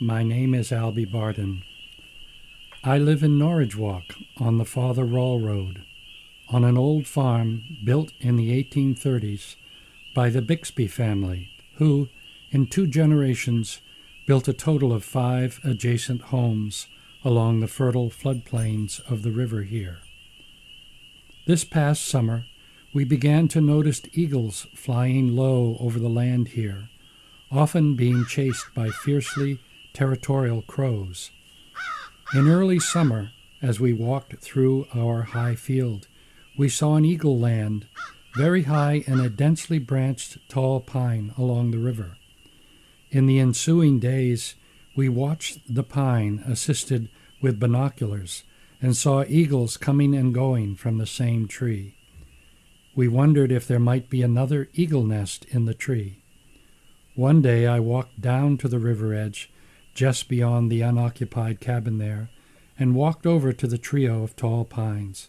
My name is Albie Barden. I live in Norridgewock on the Father Rall Road, on an old farm built in the 1830s by the Bixby family, who, in 2 generations, built a total of 5 adjacent homes along the fertile floodplains of the river here. This past summer, we began to notice eagles flying low over the land here, often being chased by fiercely territorial crows. In early summer, as we walked through our high field, we saw an eagle land very high in a densely branched tall pine along the river. In the ensuing days, we watched the pine assisted with binoculars and saw eagles coming and going from the same tree. We wondered if there might be another eagle nest in the tree. One day I walked down to the river edge, just beyond the unoccupied cabin there, and walked over to the trio of tall pines.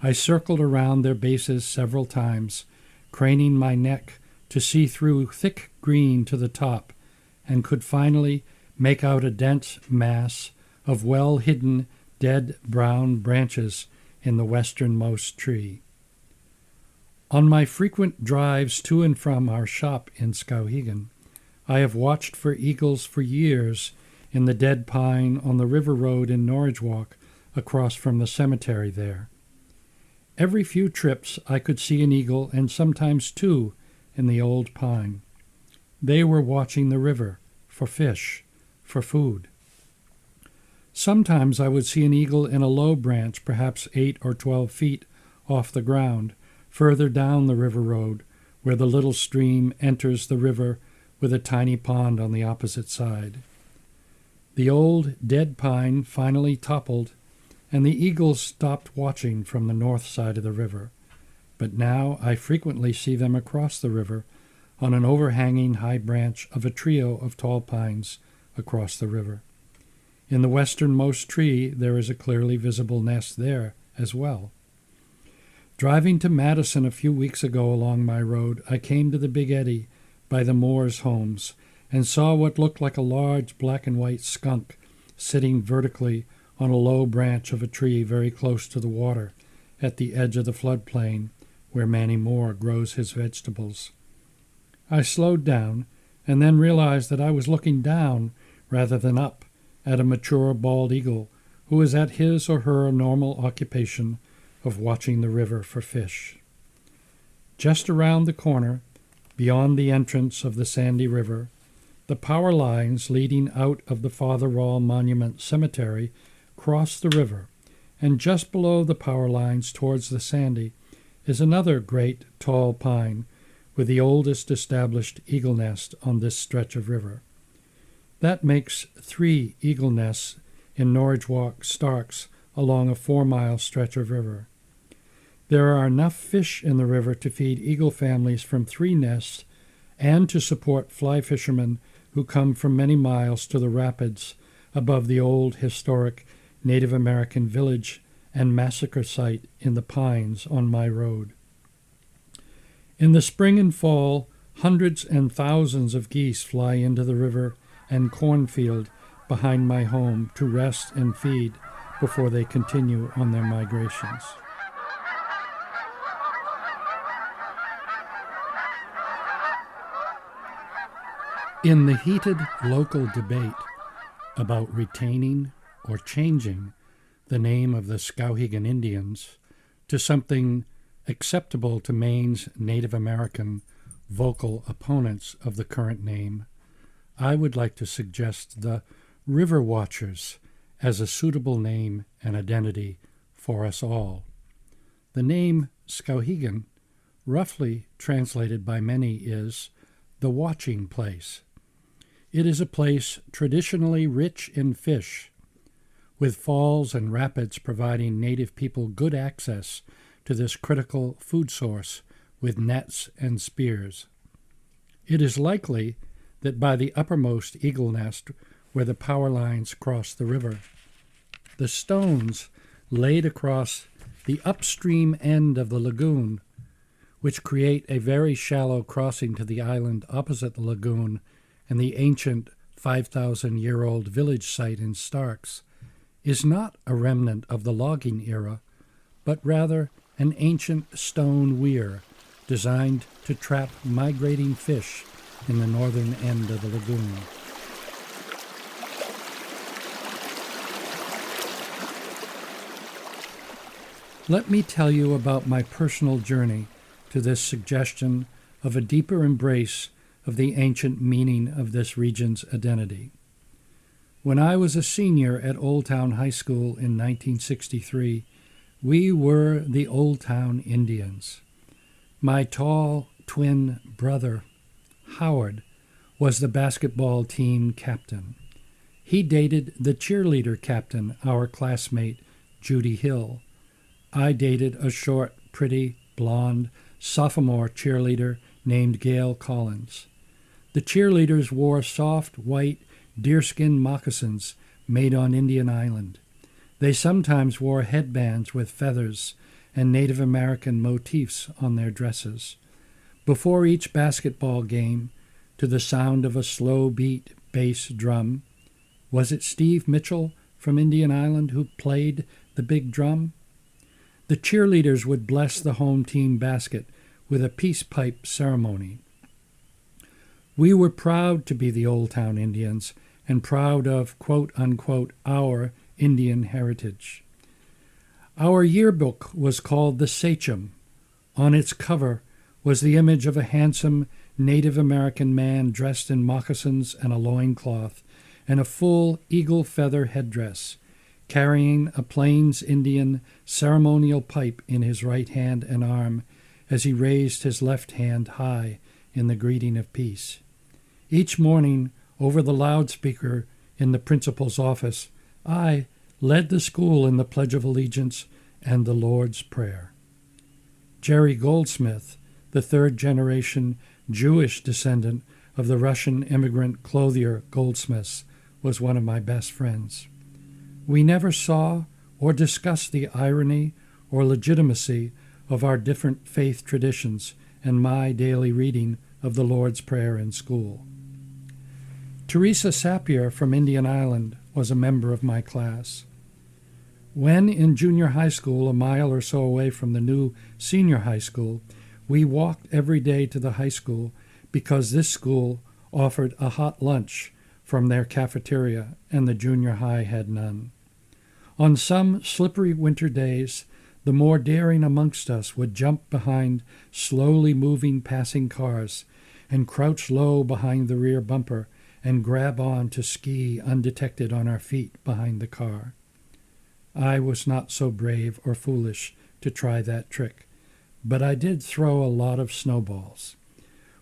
I circled around their bases several times, craning my neck to see through thick green to the top, and could finally make out a dense mass of well-hidden dead brown branches in the westernmost tree. On my frequent drives to and from our shop in Skowhegan, I have watched for eagles for years in the dead pine on the river road in Norridgewock across from the cemetery there. Every few trips I could see an eagle and sometimes 2 in the old pine. They were watching the river for fish, for food. Sometimes I would see an eagle in a low branch, perhaps 8 or 12 feet off the ground, further down the river road, where the little stream enters the river with a tiny pond on the opposite side. The old dead pine finally toppled, and the eagles stopped watching from the north side of the river. But now I frequently see them across the river on an overhanging high branch of a trio of tall pines across the river. In the westernmost tree there is a clearly visible nest there as well. Driving to Madison a few weeks ago along my road, I came to the Big Eddy by the Moores' homes and saw what looked like a large black and white skunk sitting vertically on a low branch of a tree very close to the water at the edge of the floodplain where Manny Moore grows his vegetables. I slowed down and then realized that I was looking down rather than up at a mature bald eagle who was at his or her normal occupation of watching the river for fish. Just around the corner, beyond the entrance of the Sandy River, the power lines leading out of the Father Rall Monument Cemetery cross the river, and just below the power lines towards the Sandy is another great tall pine with the oldest established eagle nest on this stretch of river. That makes 3 eagle nests in Norridgewock Starks along a 4-mile stretch of river. There are enough fish in the river to feed eagle families from 3 nests and to support fly fishermen who come from many miles to the rapids above the old historic Native American village and massacre site in the pines on my road. In the spring and fall, hundreds and thousands of geese fly into the river and cornfield behind my home to rest and feed before they continue on their migrations. In the heated local debate about retaining or changing the name of the Skowhegan Indians to something acceptable to Maine's Native American vocal opponents of the current name, I would like to suggest the RiverWatchers as a suitable name and identity for us all. The name Skowhegan, roughly translated by many, is the watching place. It is a place traditionally rich in fish, with falls and rapids providing native people good access to this critical food source with nets and spears. It is likely that by the uppermost eagle nest, where the power lines cross the river, the stones laid across the upstream end of the lagoon, which create a very shallow crossing to the island opposite the lagoon and the ancient 5,000-year-old village site in Starks, is not a remnant of the logging era, but rather an ancient stone weir designed to trap migrating fish in the northern end of the lagoon. Let me tell you about my personal journey to this suggestion of a deeper embrace of the ancient meaning of this region's identity. When I was a senior at Old Town High School in 1963, we were the Old Town Indians. My tall twin brother, Howard, was the basketball team captain. He dated the cheerleader captain, our classmate, Judy Hill. I dated a short, pretty, blonde, sophomore cheerleader named Gail Collins. The cheerleaders wore soft, white, deerskin moccasins made on Indian Island. They sometimes wore headbands with feathers and Native American motifs on their dresses. Before each basketball game, to the sound of a slow-beat bass drum, was it Steve Mitchell from Indian Island who played the big drum? The cheerleaders would bless the home team basket with a peace pipe ceremony. We were proud to be the Old Town Indians and proud of, quote-unquote, our Indian heritage. Our yearbook was called the Sachem. On its cover was the image of a handsome Native American man dressed in moccasins and a loincloth and a full eagle feather headdress, carrying a Plains Indian ceremonial pipe in his right hand and arm as he raised his left hand high in the greeting of peace. Each morning, over the loudspeaker in the principal's office, I led the school in the Pledge of Allegiance and the Lord's Prayer. Jerry Goldsmith, the third-generation Jewish descendant of the Russian immigrant clothier Goldsmiths, was one of my best friends. We never saw or discussed the irony or legitimacy of our different faith traditions and my daily reading of the Lord's Prayer in school. Teresa Sappier from Indian Island was a member of my class. When in junior high school, a mile or so away from the new senior high school, we walked every day to the high school because this school offered a hot lunch from their cafeteria and the junior high had none. On some slippery winter days, the more daring amongst us would jump behind slowly moving passing cars and crouch low behind the rear bumper and grab on to ski undetected on our feet behind the car. I was not so brave or foolish to try that trick, but I did throw a lot of snowballs.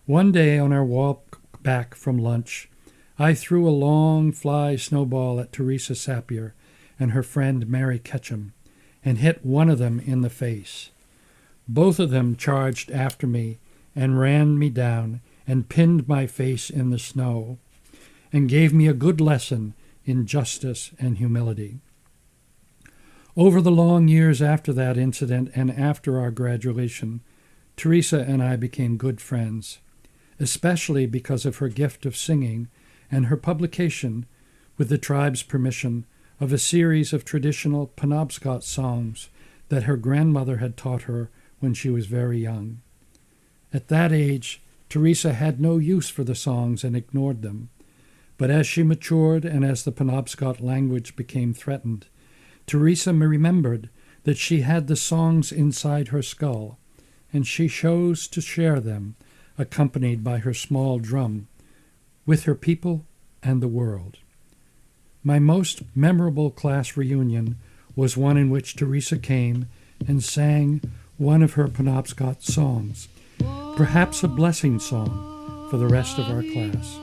One day on our walk back from lunch, I threw a long fly snowball at Teresa Sappier and her friend Mary Ketchum and hit one of them in the face. Both of them charged after me and ran me down and pinned my face in the snow and gave me a good lesson in justice and humility. Over the long years after that incident and after our graduation, Teresa and I became good friends, especially because of her gift of singing and her publication, with the tribe's permission, of a series of traditional Penobscot songs that her grandmother had taught her when she was very young. At that age, Teresa had no use for the songs and ignored them. But as she matured and as the Penobscot language became threatened, Teresa remembered that she had the songs inside her skull, and she chose to share them, accompanied by her small drum, with her people and the world. My most memorable class reunion was one in which Teresa came and sang one of her Penobscot songs, perhaps a blessing song for the rest of our class.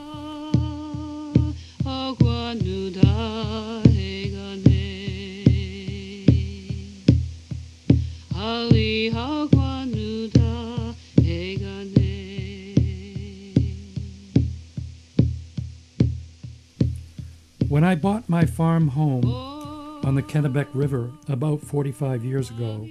When I bought my farm home on the Kennebec River about 45 years ago,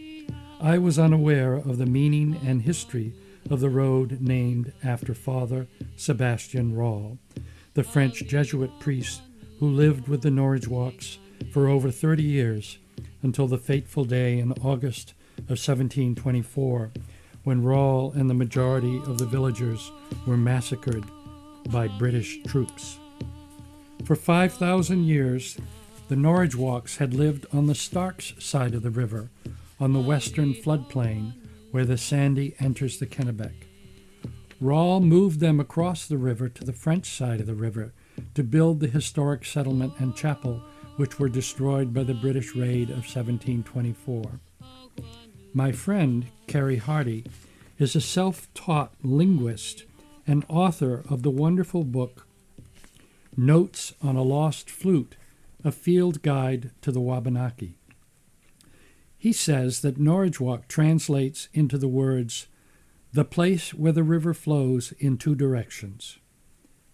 I was unaware of the meaning and history of the road named after Father Sebastian Rall, the French Jesuit priest who lived with the Norridgewocks for over 30 years until the fateful day in August of 1724 when Rawle and the majority of the villagers were massacred by British troops. For 5,000 years, the Norridgewocks had lived on the Starks side of the river, on the western floodplain where the Sandy enters the Kennebec. Rawle moved them across the river to the French side of the river to build the historic settlement and chapel which were destroyed by the British raid of 1724. My friend, Carrie Hardy, is a self-taught linguist and author of the wonderful book Notes on a Lost Flute, a Field Guide to the Wabanaki. He says that Norridgewock translates into the words, the place where the river flows in two directions.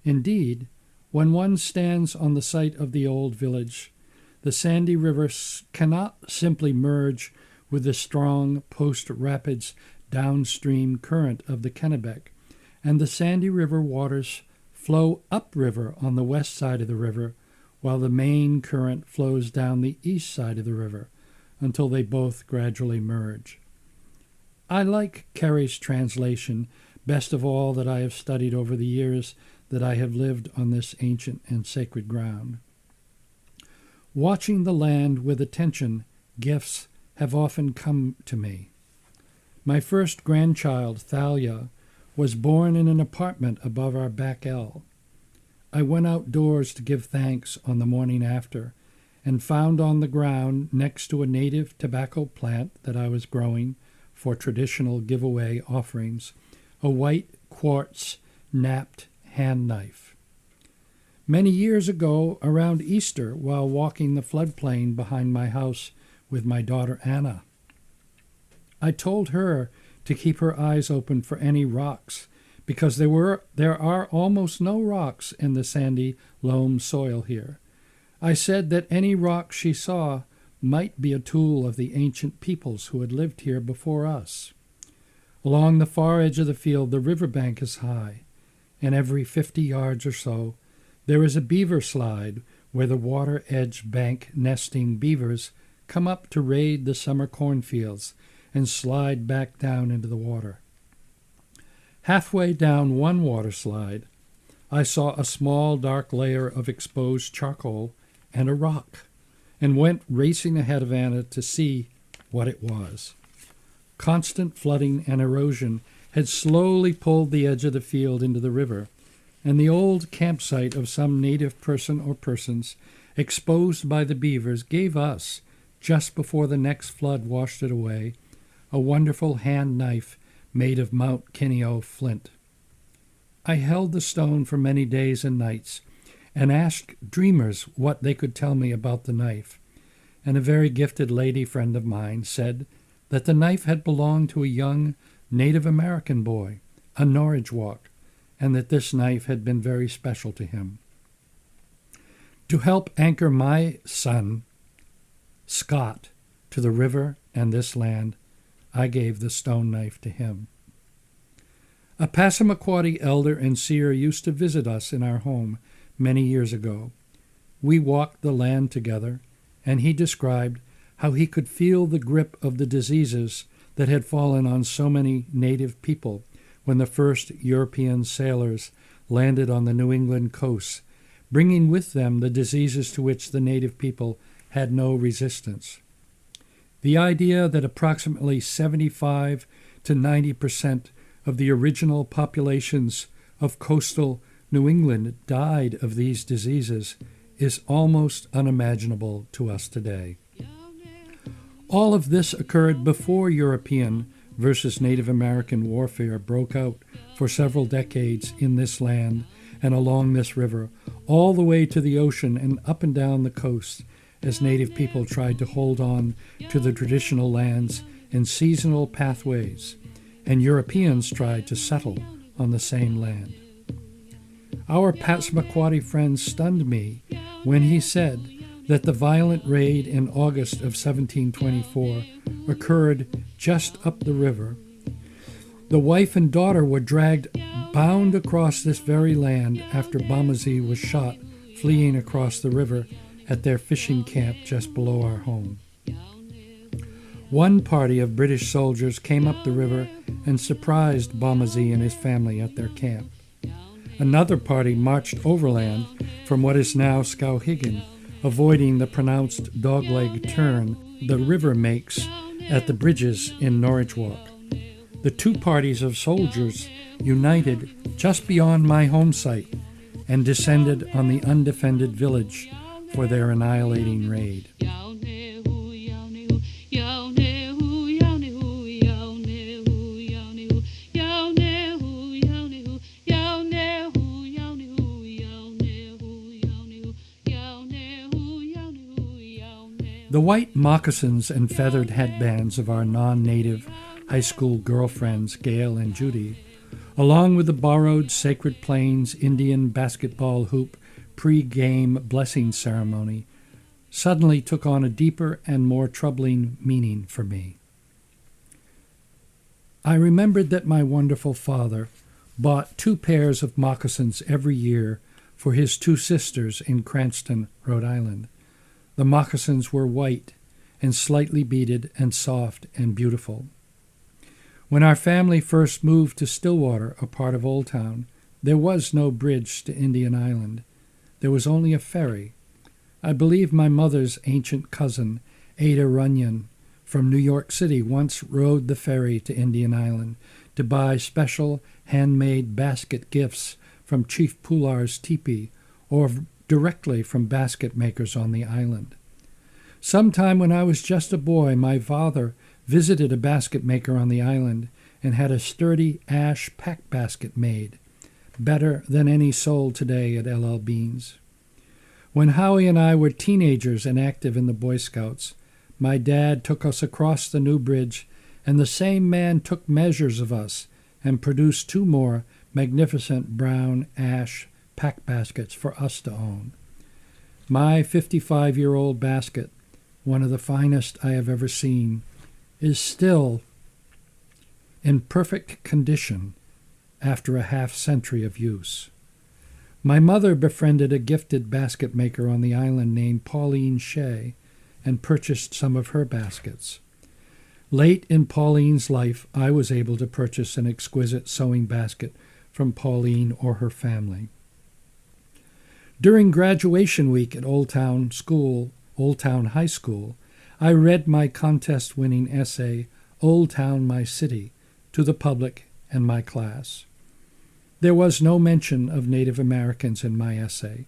Indeed, when one stands on the site of the old village, the Sandy River cannot simply merge with the strong post-rapids downstream current of the Kennebec, and the Sandy River waters flow upriver on the west side of the river, while the main current flows down the east side of the river until they both gradually merge. I like Carrie's translation best of all that I have studied over the years that I have lived on this ancient and sacred ground. Watching the land with attention, gifts have often come to me. My first grandchild, Thalia, was born in an apartment above our back ell. I went outdoors to give thanks on the morning after, and found on the ground next to a native tobacco plant that I was growing for traditional giveaway offerings, a white quartz napped hand knife. Many years ago, around Easter, while walking the floodplain behind my house with my daughter Anna, I told her to keep her eyes open for any rocks, because there are almost no rocks in the sandy loam soil here. I said that any rock she saw might be a tool of the ancient peoples who had lived here before us. Along the far edge of the field, the riverbank is high, and every 50 yards or so, there is a beaver slide where the water-edge bank nesting beavers come up to raid the summer cornfields and slide back down into the water. Halfway down one water slide, I saw a small dark layer of exposed charcoal and a rock, and went racing ahead of Anna to see what it was. Constant flooding and erosion had slowly pulled the edge of the field into the river, and the old campsite of some native person or persons exposed by the beavers gave us, just before the next flood washed it away, a wonderful hand knife made of Mount Kineo flint. I held the stone for many days and nights, and asked dreamers what they could tell me about the knife, and a very gifted lady friend of mine said that the knife had belonged to a young Native American boy, a Norridgewock, and that this knife had been very special to him. To help anchor my son, Scott, to the river and this land, I gave the stone knife to him. A Passamaquoddy elder and seer used to visit us in our home many years ago. We walked the land together, and he described how he could feel the grip of the diseases that had fallen on so many native people when the first European sailors landed on the New England coast, bringing with them the diseases to which the native people had no resistance. The idea that approximately 75 to 90% of the original populations of coastal New England died of these diseases is almost unimaginable to us today. All of this occurred before European versus Native American warfare broke out for several decades in this land and along this river, all the way to the ocean and up and down the coast, as Native people tried to hold on to the traditional lands and seasonal pathways, and Europeans tried to settle on the same land. Our Passamaquoddy friend stunned me when he said that the violent raid in August of 1724 occurred just up the river. The wife and daughter were dragged bound across this very land after Bomazee was shot fleeing across the river at their fishing camp just below our home. One party of British soldiers came up the river and surprised Bomazee and his family at their camp. Another party marched overland from what is now Skowhegan, avoiding the pronounced dogleg turn the river makes at the bridges in Norridgewock. The two parties of soldiers united just beyond my home site and descended on the undefended village for their annihilating raid. The white moccasins and feathered headbands of our non-native high school girlfriends, Gail and Judy, along with the borrowed Sacred Plains Indian basketball hoop pre-game blessing ceremony, suddenly took on a deeper and more troubling meaning for me. I remembered that my wonderful father bought 2 pairs of moccasins every year for his 2 sisters in Cranston, Rhode Island. The moccasins were white and slightly beaded and soft and beautiful. When our family first moved to Stillwater, a part of Old Town, there was no bridge to Indian Island. There was only a ferry. I believe my mother's ancient cousin, Ada Runyon, from New York City, once rode the ferry to Indian Island to buy special handmade basket gifts from Chief Poular's teepee or directly from basket makers on the island. Sometime when I was just a boy, my father visited a basket maker on the island and had a sturdy ash pack basket made, better than any sold today at L.L. Bean's. When Howie and I were teenagers and active in the Boy Scouts, my dad took us across the new bridge, and the same man took measures of us and produced 2 more magnificent brown ash pack baskets for us to own. My 55-year-old basket, one of the finest I have ever seen, is still in perfect condition after a half-century of use. My mother befriended a gifted basket maker on the island named Pauline Shea and purchased some of her baskets. Late in Pauline's life, I was able to purchase an exquisite sewing basket from Pauline or her family. During graduation week at Old Town High School, I read my contest-winning essay, Old Town, My City, to the public and my class. There was no mention of Native Americans in my essay,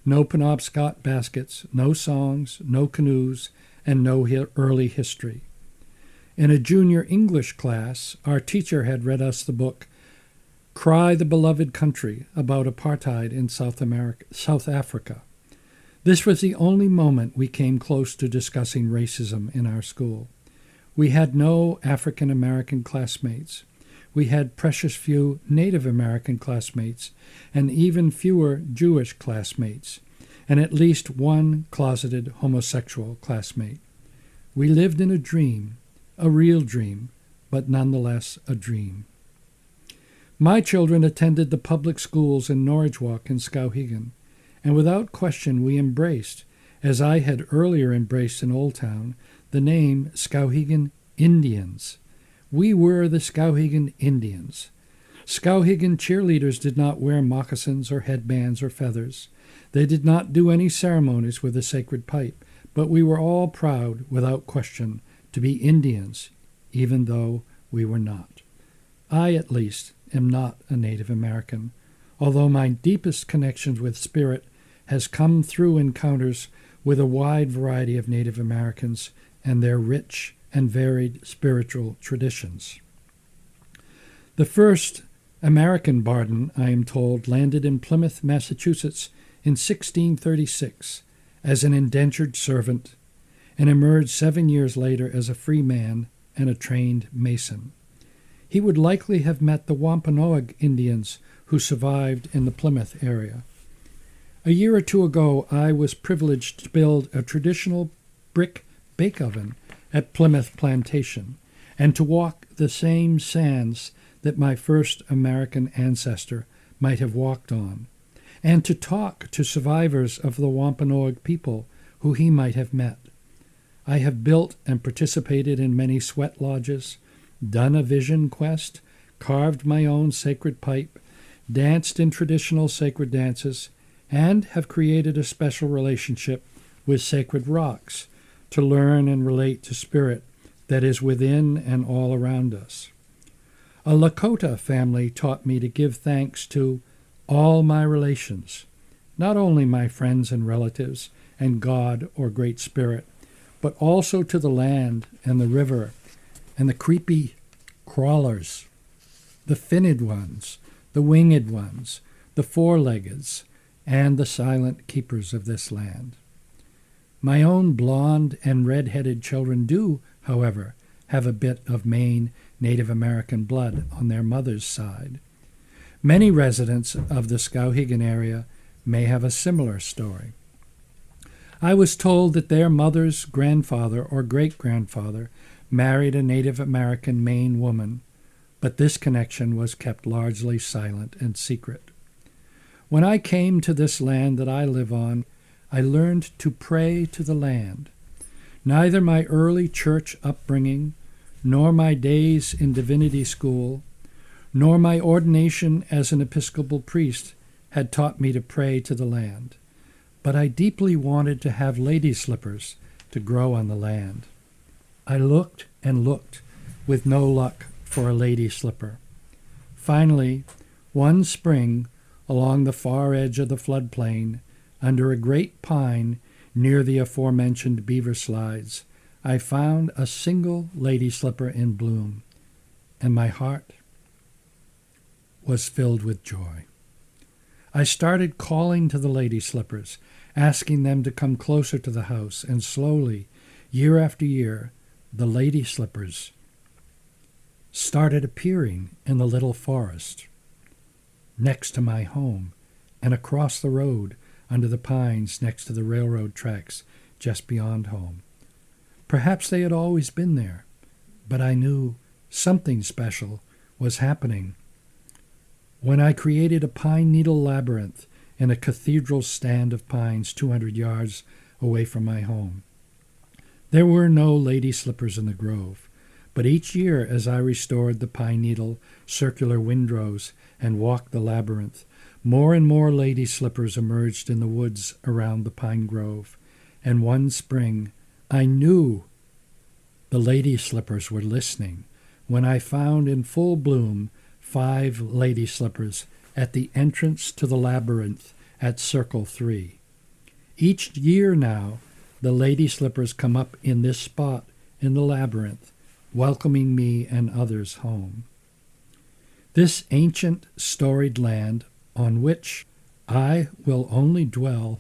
no Penobscot baskets, no songs, no canoes, and no early history. In a junior English class, our teacher had read us the book Cry the Beloved Country about apartheid in South Africa. This was the only moment we came close to discussing racism in our school. We had no African American classmates. We had precious few Native American classmates and even fewer Jewish classmates, and at least one closeted homosexual classmate. We lived in a dream, a real dream, but nonetheless a dream. My children attended the public schools in Norridgewock and Skowhegan, and without question we embraced, as I had earlier embraced in Old Town, the name Skowhegan Indians. We were the Skowhegan Indians. Skowhegan cheerleaders did not wear moccasins or headbands or feathers. They did not do any ceremonies with a sacred pipe, but we were all proud, without question, to be Indians, even though we were not. I, at least, am not a Native American, although my deepest connections with spirit has come through encounters with a wide variety of Native Americans and their rich and varied spiritual traditions. The first American Barden, I am told, landed in Plymouth, Massachusetts in 1636 as an indentured servant and emerged 7 years later as a free man and a trained mason. He would likely have met the Wampanoag Indians who survived in the Plymouth area. A year or two ago, I was privileged to build a traditional brick bake oven at Plymouth Plantation and to walk the same sands that my first American ancestor might have walked on, and to talk to survivors of the Wampanoag people who he might have met. I have built and participated in many sweat lodges, done a vision quest, carved my own sacred pipe, danced in traditional sacred dances, and have created a special relationship with sacred rocks to learn and relate to spirit that is within and all around us. A Lakota family taught me to give thanks to all my relations, not only my friends and relatives and God or Great Spirit, but also to the land and the river and the creepy crawlers, the finned ones, the winged ones, the four-leggeds, and the silent keepers of this land. My own blonde and red-headed children do, however, have a bit of Maine Native American blood on their mother's side. Many residents of the Skowhegan area may have a similar story. I was told that their mother's grandfather or great-grandfather married a Native American Maine woman, but this connection was kept largely silent and secret. When I came to this land that I live on, I learned to pray to the land. Neither my early church upbringing, nor my days in divinity school, nor my ordination as an Episcopal priest had taught me to pray to the land. But I deeply wanted to have lady slippers to grow on the land. I looked and looked with no luck for a lady slipper. Finally, one spring, along the far edge of the floodplain, under a great pine near the aforementioned beaver slides, I found a single lady slipper in bloom, and my heart was filled with joy. I started calling to the lady slippers, asking them to come closer to the house, and slowly, year after year, the lady slippers started appearing in the little forest next to my home and across the road under the pines next to the railroad tracks just beyond home. Perhaps they had always been there, but I knew something special was happening when I created a pine needle labyrinth in a cathedral stand of pines 200 yards away from my home. There were no lady slippers in the grove, but each year as I restored the pine needle circular windrows and walked the labyrinth, more and more lady slippers emerged in the woods around the pine grove, and one spring I knew the lady slippers were listening when I found in full bloom 5 lady slippers at the entrance to the labyrinth at Circle 3. Each year now, the lady slippers come up in this spot in the labyrinth, welcoming me and others home. This ancient, storied land on which I will only dwell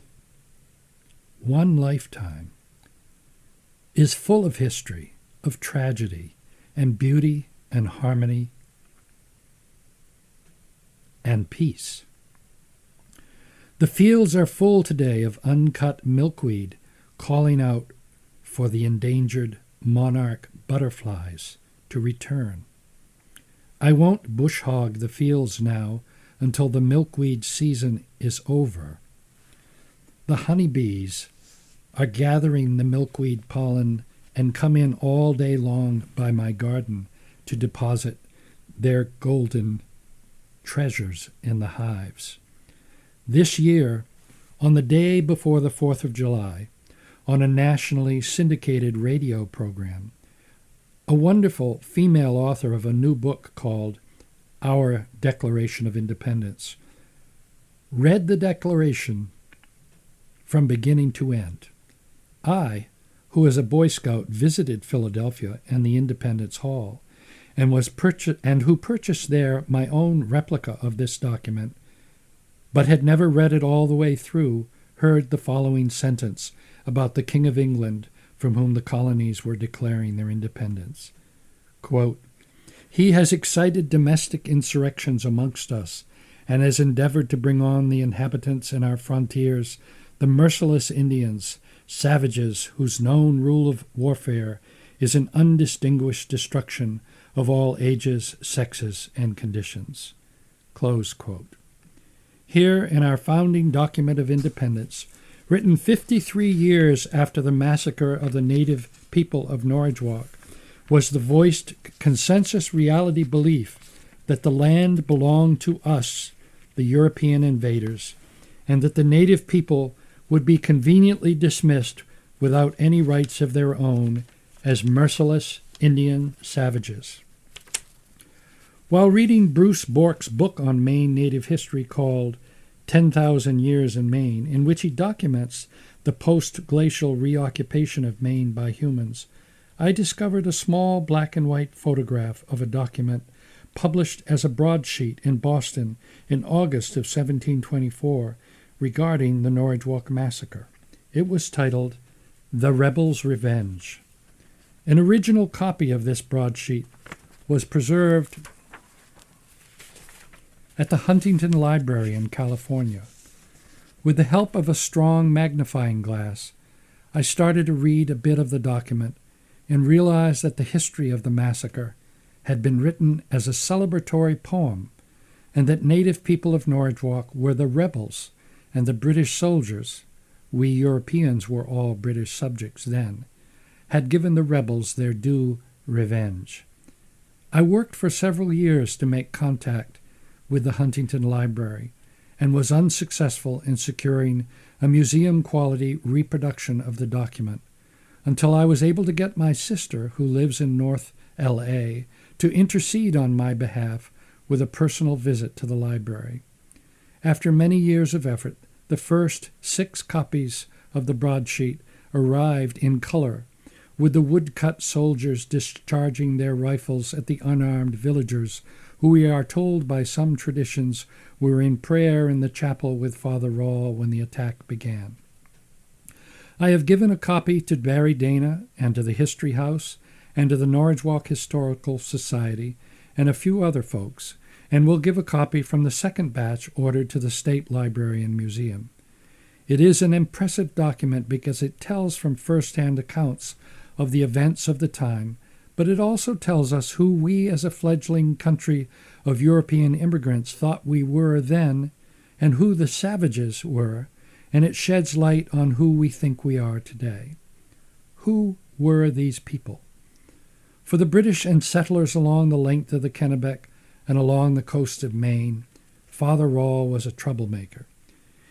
one lifetime is full of history, of tragedy, and beauty, and harmony, and peace. The fields are full today of uncut milkweed calling out for the endangered monarch butterflies to return. I won't bush hog the fields now until the milkweed season is over. The honeybees are gathering the milkweed pollen and come in all day long by my garden to deposit their golden treasures in the hives. This year, on the day before the 4th of July, on a nationally syndicated radio program, a wonderful female author of a new book called Our Declaration of Independence read the Declaration from beginning to end. I, who as a Boy Scout visited Philadelphia and the Independence Hall, and who purchased there my own replica of this document, but had never read it all the way through, heard the following sentence about the King of England from whom the colonies were declaring their independence. Quote, "He has excited domestic insurrections amongst us, and has endeavored to bring on the inhabitants in our frontiers, the merciless Indians, savages whose known rule of warfare is an undistinguished destruction of all ages, sexes, and conditions." Close quote. Here in our founding document of independence, written 53 years after the massacre of the native people of Norridgewock, was the voiced consensus reality belief that the land belonged to us, the European invaders, and that the native people would be conveniently dismissed without any rights of their own as merciless Indian savages. While reading Bruce Bork's book on Maine native history called 10,000 Years in Maine, in which he documents the post-glacial reoccupation of Maine by humans, I discovered a small black and white photograph of a document published as a broadsheet in Boston in August of 1724 regarding the Norridgewock Massacre. It was titled, "The Rebels' Revenge." An original copy of this broadsheet was preserved at the Huntington Library in California. With the help of a strong magnifying glass, I started to read a bit of the document and realized that the history of the massacre had been written as a celebratory poem, and that native people of Norridgewock were the rebels, and the British soldiers, we Europeans were all British subjects then, had given the rebels their due revenge. I worked for several years to make contact with the Huntington Library, and was unsuccessful in securing a museum-quality reproduction of the document, until I was able to get my sister, who lives in North L.A., to intercede on my behalf with a personal visit to the library. After many years of effort, the first 6 copies of the broadsheet arrived in color, with the woodcut soldiers discharging their rifles at the unarmed villagers, who we are told by some traditions were in prayer in the chapel with Father Rawl when the attack began. I have given a copy to Barry Dana and to the History House and to the Norridgewock Historical Society and a few other folks, and will give a copy from the second batch ordered to the State Library and Museum. It is an impressive document because it tells from first-hand accounts of the events of the time, but it also tells us who we as a fledgling country of European immigrants thought we were then and who the savages were, and it sheds light on who we think we are today. Who were these people? For the British and settlers along the length of the Kennebec and along the coast of Maine, Father Rawl was a troublemaker.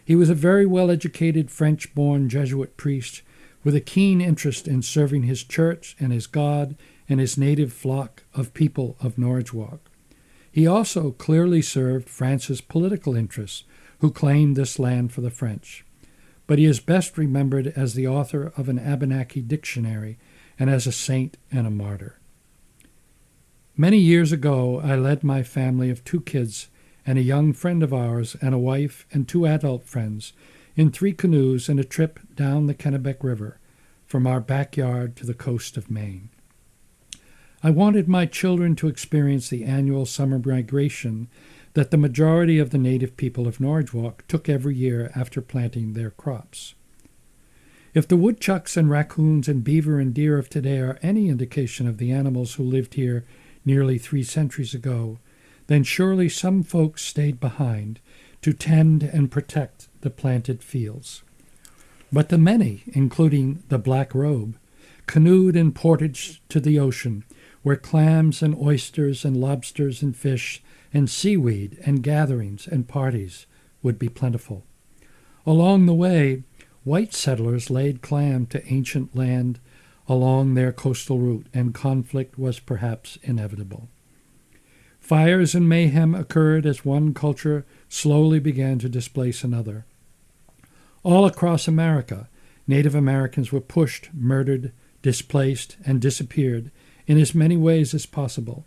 He was a very well-educated French-born Jesuit priest with a keen interest in serving his church and his God and his native flock of people of Norridgewock. He also clearly served France's political interests, who claimed this land for the French. But he is best remembered as the author of an Abenaki dictionary and as a saint and a martyr. Many years ago, I led my family of 2 kids and a young friend of ours and a wife and 2 adult friends in 3 canoes in a trip down the Kennebec River from our backyard to the coast of Maine. I wanted my children to experience the annual summer migration that the majority of the native people of Norridgewock took every year after planting their crops. If the woodchucks and raccoons and beaver and deer of today are any indication of the animals who lived here nearly 3 centuries ago, then surely some folks stayed behind to tend and protect the planted fields. But the many, including the Black Robe, canoed and portaged to the ocean, where clams and oysters and lobsters and fish and seaweed and gatherings and parties would be plentiful. Along the way, white settlers laid claim to ancient land along their coastal route, and conflict was perhaps inevitable. Fires and mayhem occurred as one culture slowly began to displace another. All across America, Native Americans were pushed, murdered, displaced, and disappeared in as many ways as possible,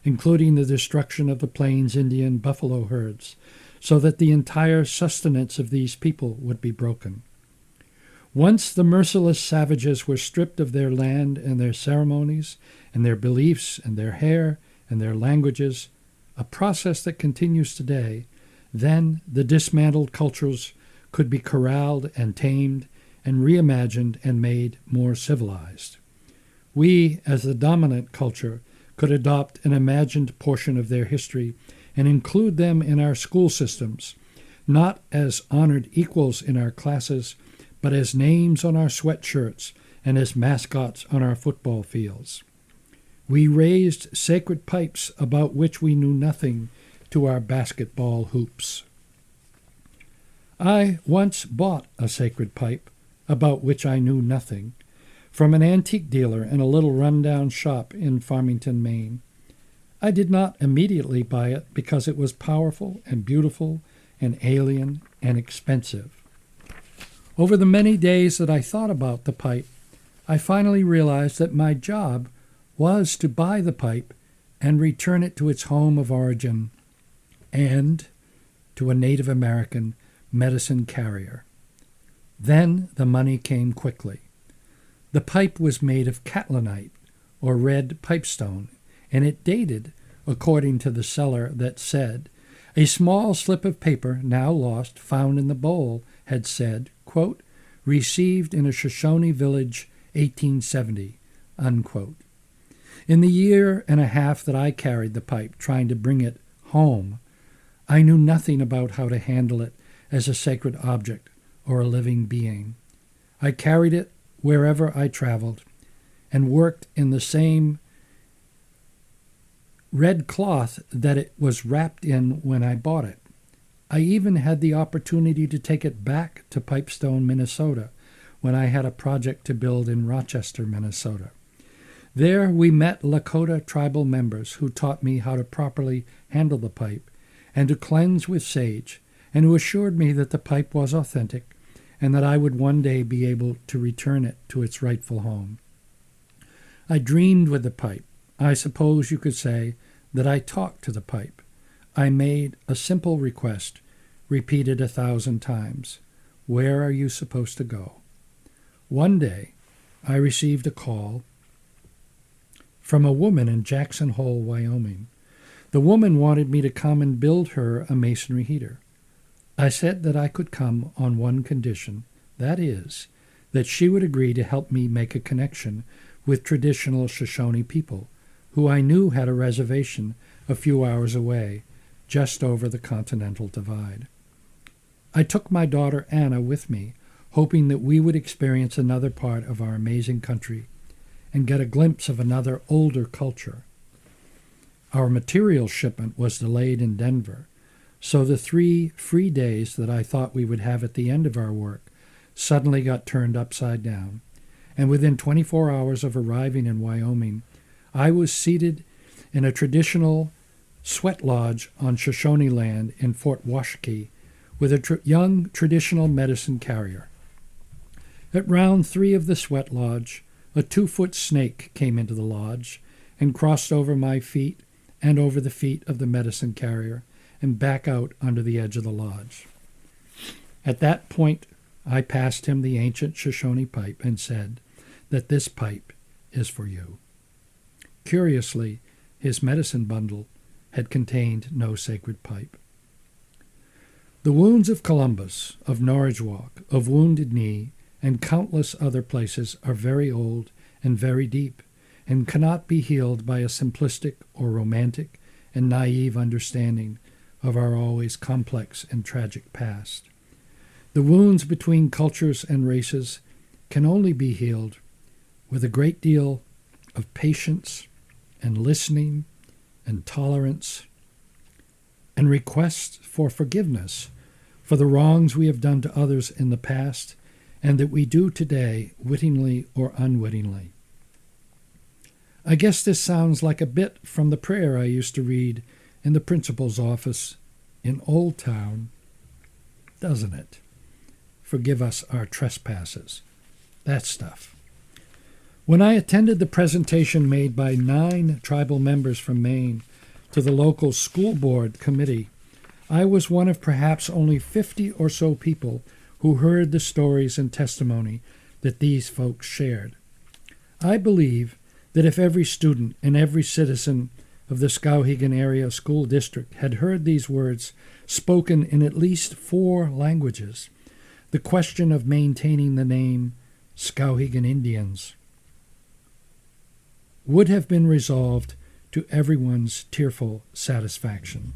including the destruction of the Plains Indian buffalo herds, so that the entire sustenance of these people would be broken. Once the merciless savages were stripped of their land and their ceremonies and their beliefs and their hair and their languages, a process that continues today, then the dismantled cultures could be corralled and tamed and reimagined and made more civilized. We, as the dominant culture, could adopt an imagined portion of their history and include them in our school systems, not as honored equals in our classes, but as names on our sweatshirts and as mascots on our football fields. We raised sacred pipes about which we knew nothing to our basketball hoops. I once bought a sacred pipe, about which I knew nothing, from an antique dealer in a little run-down shop in Farmington, Maine. I did not immediately buy it because it was powerful and beautiful and alien and expensive. Over the many days that I thought about the pipe, I finally realized that my job was to buy the pipe and return it to its home of origin and to a Native American medicine carrier. Then the money came quickly. The pipe was made of catlinite, or red pipestone, and it dated, according to the seller that said, a small slip of paper, now lost, found in the bowl, had said, quote, received in a Shoshone village, 1870, unquote. In the year and a half that I carried the pipe, trying to bring it home, I knew nothing about how to handle it as a sacred object or a living being. I carried it wherever I traveled and worked in the same red cloth that it was wrapped in when I bought it. I even had the opportunity to take it back to Pipestone, Minnesota, when I had a project to build in Rochester, Minnesota. There we met Lakota tribal members who taught me how to properly handle the pipe and to cleanse with sage, and who assured me that the pipe was authentic and that I would one day be able to return it to its rightful home. I dreamed with the pipe. I suppose you could say that I talked to the pipe. I made a simple request, repeated 1,000 times. Where are you supposed to go? One day, I received a call from a woman in Jackson Hole, Wyoming. The woman wanted me to come and build her a masonry heater. I said that I could come on one condition, that is, that she would agree to help me make a connection with traditional Shoshone people, who I knew had a reservation a few hours away, just over the Continental Divide. I took my daughter Anna with me, hoping that we would experience another part of our amazing country and get a glimpse of another older culture. Our material shipment was delayed in Denver, so the 3 free days that I thought we would have at the end of our work suddenly got turned upside down, and within 24 hours of arriving in Wyoming, I was seated in a traditional sweat lodge on Shoshone land in Fort Washakie with a young traditional medicine carrier. At round 3 of the sweat lodge, a 2-foot snake came into the lodge and crossed over my feet and over the feet of the medicine carrier and back out under the edge of the lodge. At that point, I passed him the ancient Shoshone pipe and said that this pipe is for you. Curiously, his medicine bundle had contained no sacred pipe. The wounds of Columbus, of Norridgewock, of Wounded Knee, and countless other places are very old and very deep, and cannot be healed by a simplistic or romantic and naive understanding of our always complex and tragic past. The wounds between cultures and races can only be healed with a great deal of patience and listening and tolerance and request for forgiveness for the wrongs we have done to others in the past and that we do today, wittingly or unwittingly. I guess this sounds like a bit from the prayer I used to read in the principal's office in Old Town, doesn't it? Forgive us our trespasses. That stuff. When I attended the presentation made by 9 tribal members from Maine to the local school board committee, I was one of perhaps only 50 or so people who heard the stories and testimony that these folks shared. I believe that if every student and every citizen of the Skowhegan area school district had heard these words spoken in at least 4 languages, the question of maintaining the name Skowhegan Indians would have been resolved to everyone's tearful satisfaction.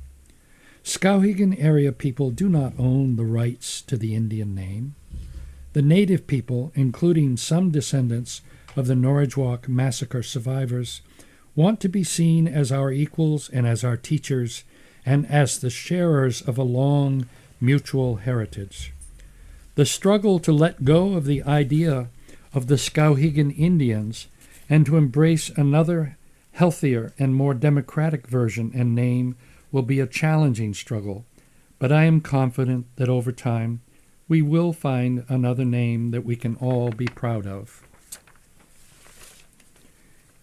Skowhegan area people do not own the rights to the Indian name. The native people, including some descendants of the Norridgewock massacre survivors, want to be seen as our equals and as our teachers and as the sharers of a long mutual heritage. The struggle to let go of the idea of the Skowhegan Indians and to embrace another, healthier and more democratic version and name will be a challenging struggle, but I am confident that over time we will find another name that we can all be proud of.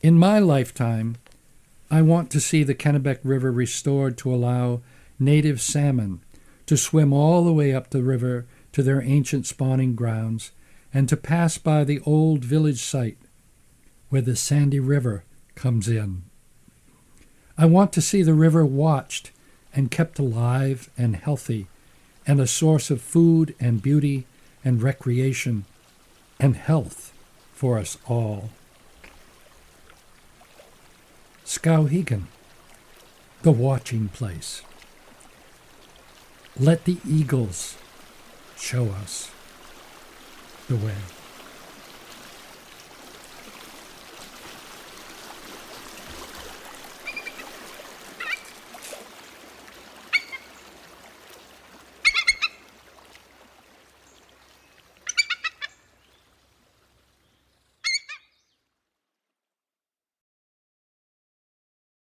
In my lifetime, I want to see the Kennebec River restored to allow native salmon to swim all the way up the river to their ancient spawning grounds and to pass by the old village site where the Sandy River comes in. I want to see the river watched and kept alive and healthy and a source of food and beauty and recreation and health for us all. Skowhegan, the watching place. Let the eagles show us the way.